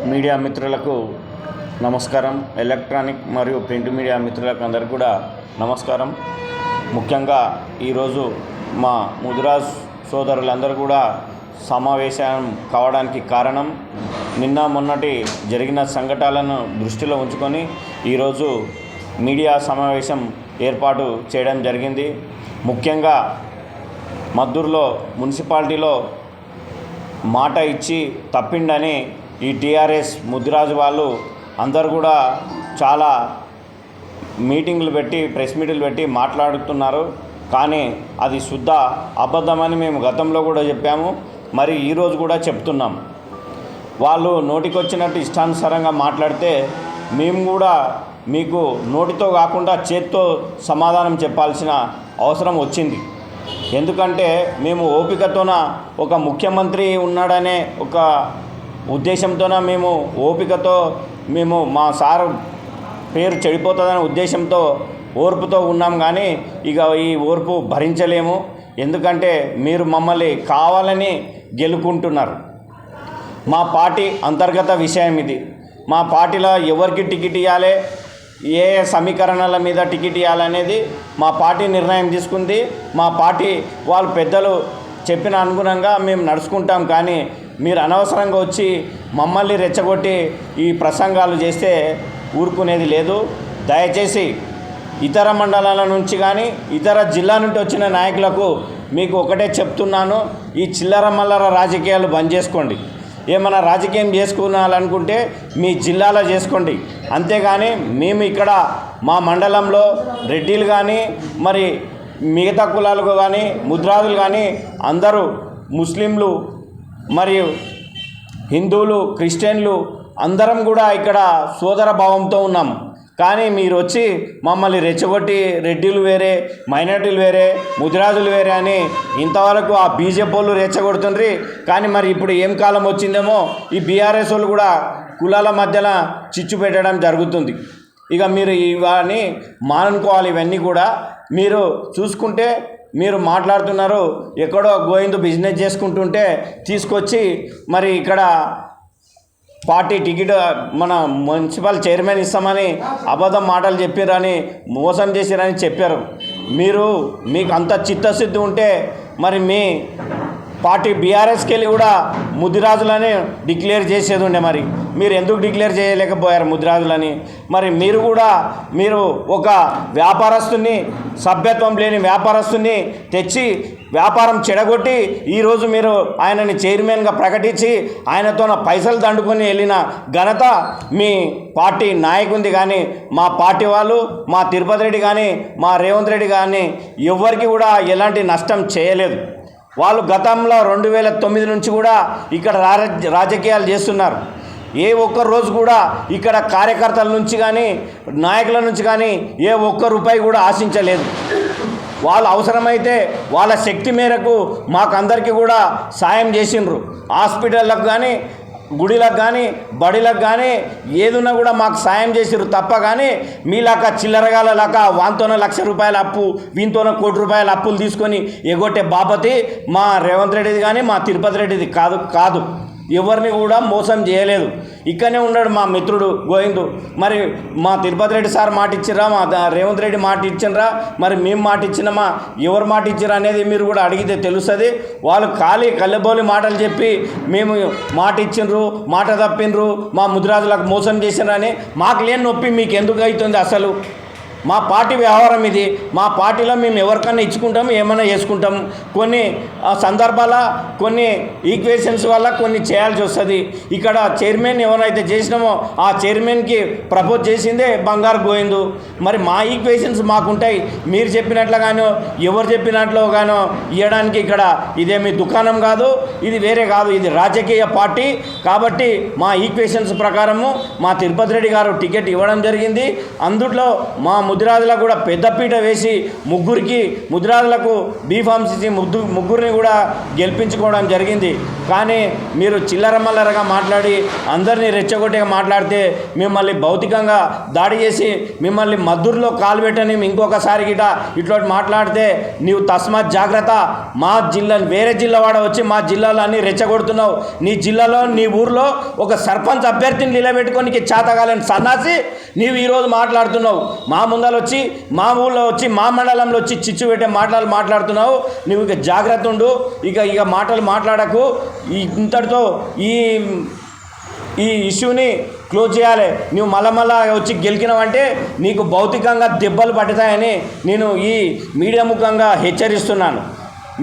Media మిత్రులకు నమస్కారం. Electronic మరియు ప్రింట్ మీడియా మిత్రులకు అందరికీ కూడా నమస్కారం. ముఖ్యంగా ఈరోజు మా ముదిరాజ్ సోదరులందరూ కూడా సమావేశం కావడానికి కారణం నిన్న మొన్నటి జరిగిన సంఘటనలను దృష్టిలో ఉంచుకొని ఈరోజు మీడియా సమావేశం ఏర్పాటు చేయడం జరిగింది. ముఖ్యంగా మద్దూరులో మున్సిపాలిటీలో మాట ఇచ్చి తప్పిండని ఈ టీఆర్ఎస్ ముదిరాజు వాళ్ళు అందరూ కూడా చాలా మీటింగ్లు పెట్టి ప్రెస్ మీట్లు పెట్టి మాట్లాడుతున్నారు. కానీ అది శుద్ధ అబద్ధమని మేము గతంలో కూడా చెప్పాము, మరి ఈరోజు కూడా చెప్తున్నాం. వాళ్ళు నోటికొచ్చినట్టు ఇష్టానుసారంగా మాట్లాడితే మేము కూడా మీకు నోటితో కాకుండా చేత్తో సమాధానం చెప్పాల్సిన అవసరం వచ్చింది. ఎందుకంటే మేము ఓపికతోన ఒక ముఖ్యమంత్రి ఉన్నాడనే ఒక ఉద్దేశంతోన మేము ఓపికతో మేము మా సారు పేరు చెడిపోతుందనే ఉద్దేశంతో ఓర్పుతో ఉన్నాం. కానీ ఇక ఈ ఓర్పు భరించలేము. ఎందుకంటే మీరు మమ్మల్ని కావాలని గెలుకుంటున్నారు. మా పార్టీ అంతర్గత విషయం ఇది. మా పార్టీలో ఎవరికి టికెట్ ఇవ్వాలి, ఏ సమీకరణల మీద టికెట్ ఇవ్వాలనేది మా పార్టీ నిర్ణయం తీసుకుంది. మా పార్టీ వాళ్ళు పెద్దలు చెప్పిన అనుగుణంగా మేము నడుచుకుంటాం. కానీ మీరు అనవసరంగా వచ్చి మమ్మల్ని రెచ్చగొట్టి ఈ ప్రసంగాలు చేస్తే ఊరుకునేది లేదు. దయచేసి ఇతర మండలాల నుంచి కానీ ఇతర జిల్లా నుండి వచ్చిన నాయకులకు మీకు ఒకటే చెప్తున్నాను, ఈ చిల్లర మల్లర రాజకీయాలు బంద్ చేసుకోండి. ఏమైనా రాజకీయం చేసుకోవాలనుకుంటే మీ జిల్లాలో చేసుకోండి. అంతేగాని మేము ఇక్కడ మా మండలంలో రెడ్డిలు కానీ మరి మిగతా కులాలకు కానీ ముద్రాదులు కానీ అందరూ ముస్లింలు మరియు హిందువులు క్రిస్టియన్లు అందరం కూడా ఇక్కడ సోదర భావంతో ఉన్నాం. కానీ మీరు వచ్చి మమ్మల్ని రెచ్చగొట్టి రెడ్డిలు వేరే, మైనార్టీలు వేరే, ముదిరాజులు వేరే అని ఇంతవరకు ఆ బీజేపీ వాళ్ళు రెచ్చగొడుతుండ్రి. కానీ మరి ఇప్పుడు ఏం కాలం వచ్చిందేమో ఈ బీఆర్ఎస్ వాళ్ళు కూడా కులాల మధ్యన చిచ్చు పెట్టడం జరుగుతుంది. ఇక మీరు ఇవన్నీ మానుకోవాలి. ఇవన్నీ కూడా మీరు చూసుకుంటే మీరు మాట్లాడుతున్నారు, ఎక్కడో గోయిందు బిజినెస్ చేసుకుంటుంటే తీసుకొచ్చి మరి ఇక్కడ పార్టీ టికెట్ మన మున్సిపల్ చైర్మన్ ఇస్తామని అబద్ధం మాటలు చెప్పారని మోసం చేశారని చెప్పారు. మీకు అంత చిత్తశుద్ధి ఉంటే మరి మీ పార్టీ బీఆర్ఎస్కి వెళ్ళి కూడా ముదిరాజులని డిక్లేర్ చేసేది ఉండే. మరి మీరు ఎందుకు డిక్లేర్ చేయలేకపోయారు ముదిరాజులని? మరి మీరు ఒక వ్యాపారస్తుని, సభ్యత్వం లేని వ్యాపారస్తుని తెచ్చి వ్యాపారం చెడగొట్టి ఈరోజు మీరు ఆయనని చైర్మన్గా ప్రకటించి ఆయనతో పైసలు దండుకొని వెళ్ళిన ఘనత మీ పార్టీ నాయకుంది. కానీ మా పార్టీ వాళ్ళు, మా తిరుపతి రెడ్డి కానీ మా రేవంత్ రెడ్డి కానీ ఎవరికి కూడా ఎలాంటి నష్టం చేయలేదు. వాళ్ళు గతంలో 2009 నుంచి కూడా ఇక్కడ రాజకీయాలు చేస్తున్నారు. ఏ ఒక్క రోజు కూడా ఇక్కడ కార్యకర్తల నుంచి కానీ నాయకుల నుంచి కానీ ఏ ఒక్క రూపాయి కూడా ఆశించలేదు. వాళ్ళు అవసరమైతే వాళ్ళ శక్తి మేరకు మాకందరికీ కూడా సాయం చేసిండ్రు. హాస్పిటళ్ళకు కానీ గుడిలకు కానీ బడిలకు కానీ ఏదున్నా కూడా మాకు సాయం చేసిర్రు తప్ప. కానీ మీలాక చిల్లరగాలలాక వాంతోన ₹1,00,000 అప్పు, వీంతోన ₹1,00,00,000 అప్పులు తీసుకొని ఎగొట్టే బాపతి మా రేవంత్ రెడ్డిది కానీ మా తిరుపతి రెడ్డిది కాదు. ఎవరిని కూడా మోసం చేయలేదు. ఇక్కడనే ఉన్నాడు మా మిత్రుడు గోవిందు. మరి మా తిరుపతి రెడ్డి సార్ మాట ఇచ్చిర్రా, మా రేవంత్ రెడ్డి మాట ఇచ్చినరా, మరి మేము మాట ఇచ్చినామా, ఎవరు మాట ఇచ్చిరా అనేది మీరు కూడా అడిగితే తెలుస్తుంది. వాళ్ళు కళ్ళబోలి మాటలు చెప్పి మేము మాట ఇచ్చిండ్రు, మాట తప్పిండ్రు, మా ముదిరాజులకు మోసం చేసినరని మాకు లేని నొప్పి మీకు ఎందుకు అవుతుంది? అసలు మా పార్టీ వ్యవహారం ఇది. మా పార్టీలో మేము ఎవరికన్నా ఇచ్చుకుంటాం, ఏమైనా చేసుకుంటాం. కొన్ని సందర్భాల కొన్ని ఈక్వేషన్స్ వల్ల కొన్ని చేయాల్సి వస్తుంది. ఇక్కడ చైర్మన్ ఎవరైతే చేసినామో ఆ చైర్మన్కి ప్రపోజ్ చేసిందే బంగారు గోయిందు. మరి మా ఈక్వేషన్స్ మాకుంటాయి. మీరు చెప్పినట్లుగానో ఎవరు చెప్పినట్లుగానో ఇవ్వడానికి ఇక్కడ ఇదేమి దుకాణం కాదు, ఇది వేరే కాదు, ఇది రాజకీయ పార్టీ. కాబట్టి మా ఈక్వేషన్స్ ప్రకారము మా తిరుపతి రెడ్డి గారు టికెట్ ఇవ్వడం జరిగింది. అందులో మా ముదిరాజులకు కూడా పెద్దపీట వేసి ముదిరాజులకు బీఫామ్స్ ఇచ్చి ముగ్గురిని కూడా గెలిపించుకోవడం జరిగింది. కానీ మీరు చిల్లరమల్లరగా మాట్లాడి అందరినీ రెచ్చగొట్టేగా మాట్లాడితే మిమ్మల్ని భౌతికంగా దాడి చేసి మిమ్మల్ని మద్దూరులో కాలు పెట్టని ఇంకొకసారి గిట ఇట్లాంటి మాట్లాడితే నీవు తస్మాత్ జాగ్రత్త. మా జిల్లా వేరే జిల్లా వాడ వచ్చి మా జిల్లాలో అన్నీ రెచ్చగొడుతున్నావు. నీ జిల్లాలో నీ ఊర్లో ఒక సర్పంచ్ అభ్యర్థిని నిలబెట్టుకోనికి చేతగాలని సన్నాసి నీవు ఈరోజు మాట్లాడుతున్నావు. మా ముందర వచ్చి మా ఊళ్ళో వచ్చి మా మండలంలో వచ్చి చిచ్చు పెట్టే మాట్లాడుతున్నావు. నువ్వు ఇక జాగ్రత్త ఉండు. ఇక మాటలు మాట్లాడకు. ఇంతటితో ఈ ఇష్యూని క్లోజ్ చేయాలి. నువ్వు మళ్ళా వచ్చి గెలికినావంటే నీకు భౌతికంగా దెబ్బలు పడతాయని నేను ఈ మీడియా ముఖంగా హెచ్చరిస్తున్నాను.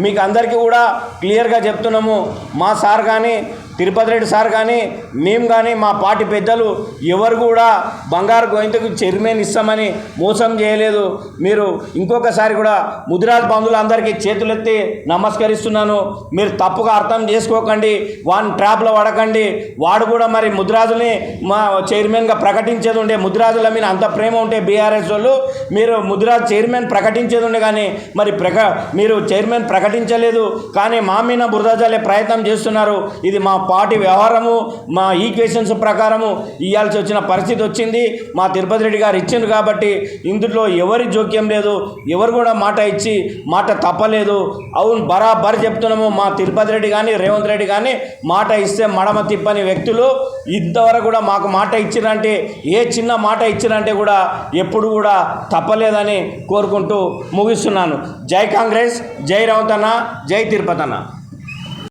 మీకు అందరికీ కూడా క్లియర్గా చెప్తున్నాము. మా సార్ కానీ తిరుపతి రెడ్డి సార్ కానీ మేము కానీ మా పార్టీ పెద్దలు ఎవరు కూడా బంగారు గోయింతకు చైర్మన్ ఇస్తామని మోసం చేయలేదు. మీరు ఇంకొకసారి కూడా ముదిరాజ్ బంధువులందరికీ చేతులెత్తి నమస్కరిస్తున్నాను. మీరు తప్పుగా అర్థం చేసుకోకండి, వాడిని ట్రాప్లో పడకండి. వాడు కూడా మరి ముదిరాజుని మా చైర్మన్గా ప్రకటించేది ఉండే, ముదిరాజుల మీద అంత ప్రేమ ఉంటే బీఆర్ఎస్ వాళ్ళు మీరు ముదిరాజ్ చైర్మన్ ప్రకటించేది ఉండే, కానీ మరి మీరు చైర్మన్ ప్రకటించలేదు. కానీ మా మీద బురద జల్లే ప్రయత్నం చేస్తున్నారు. ఇది మా పార్టీ వ్యవహారము, మా ఈక్వేషన్స్ ప్రకారము ఇవ్వాల్సి వచ్చిన పరిస్థితి వచ్చింది. మా తిరుపతి రెడ్డి గారు ఇచ్చిండ్రు కాబట్టి ఇందులో ఎవరి జోక్యం లేదు. ఎవరు కూడా మాట తప్పలేదు. అవును, బరాబర్ చెప్తున్నాము. మా తిరుపతి రెడ్డి కానీ రేవంత్ రెడ్డి కానీ మాట ఇస్తే మడమ తిప్పని వ్యక్తులు. ఇంతవరకు కూడా మాకు మాట ఇచ్చిరంటే, ఏ చిన్న మాట ఇచ్చిరంటే కూడా ఎప్పుడు కూడా తప్పలేదని కోరుకుంటూ ముగిస్తున్నాను. జై కాంగ్రెస్, జై రేవంత్ అన్న, జై తిరుపతి అన్న.